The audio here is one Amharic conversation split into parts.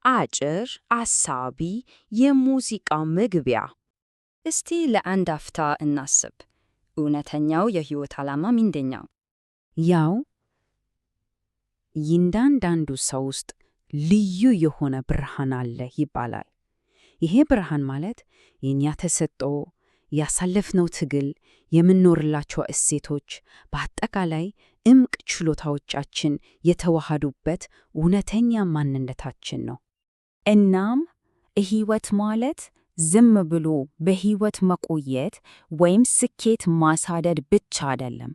አጭር አሳቢ የሙዚቃ መግቢያ። እስቲ ለአንድ አፍታ እናስብ። እውነተኛው የሕይወት ዓላማ ምንድነው? ያው እያንዳንዱ ሰው ውስጥ ልዩ የሆነ ብርሃን አለ ይባላል። ይሄ ብርሃን ማለት የእኛ ተሰጥኦ፣ ያሳለፍነው ትግል፣ የምንኖርላቸው እሴቶች፣ በአጠቃላይ እምቅ ችሎታዎቻችን የተዋሃዱበት እውነተኛ ማንነታችን ነው። እናም ሕይወት ማለት ዝም ብሎ በሕይወት መቆየት ወይም ስኬት ማሳደድ ብቻ አይደለም።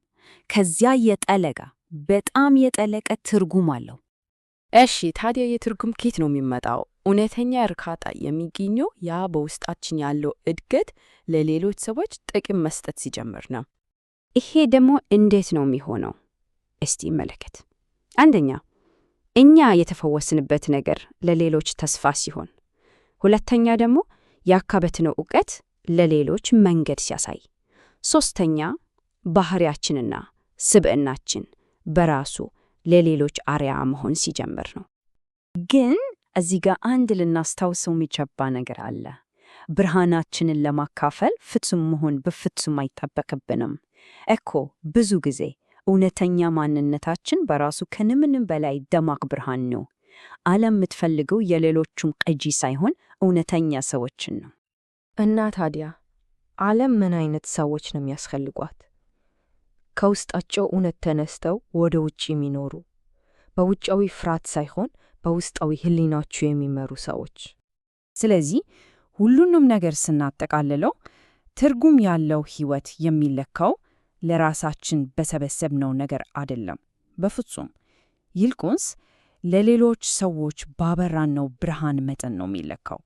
ከዚያ በጣም የጠለቀ ትርጉም አለው። እሺ፣ ታዲያ የትርጉም ከየት ነው የሚመጣው? እውነተኛ እርካታ የሚገኘው ያ በውስጣችን ያለው እድገት ለሌሎች ሰዎች ጥቅም መስጠት ሲጀምር ነው። ይሄ ደግሞ እንዴት ነው የሚሆነው? እስቲ መለከት። አንደኛ፣ እኛ የተፈወስንበት ነገር ለሌሎች ተስፋ ሲሆን፣ ሁለተኛ ደግሞ ያካበትነው ዕውቀት ለሌሎች መንገድ ሲያሳይ፣ ሶስተኛ ባህሪያችንና ስብዕናችን በራሱ ለሌሎች አርአያ መሆን ሲጀምር ነው። ግን እዚህ ጋር አንድ ልናስታውሰው የሚገባ ነገር አለ። ብርሃናችንን ለማካፈል ፍጹም መሆን በፍጹም አይጠበቅብንም እኮ። ብዙ ጊዜ እውነተኛ ማንነታችን በራሱ ከምንም በላይ ደማቅ ብርሃን ነው። ዓለም የምትፈልገው የሌሎቹም ቅጂ ሳይሆን እውነተኛ ሰዎችን ነው። እና ታዲያ ዓለም ምን አይነት ሰዎች ነው የሚያስፈልጓት? ከውስጣቸው እውነት ተነስተው ወደ ውጭ የሚኖሩ፣ በውጫዊ ፍርሃት ሳይሆን በውስጣዊ ሕሊናቸው የሚመሩ ሰዎች። ስለዚህ ሁሉንም ነገር ስናጠቃልለው ትርጉም ያለው ሕይወት የሚለካው ለራሳችን በሰበሰብነው ነገር አይደለም፣ በፍጹም። ይልቁንስ ለሌሎች ሰዎች ባበራነው ብርሃን መጠን ነው የሚለካው።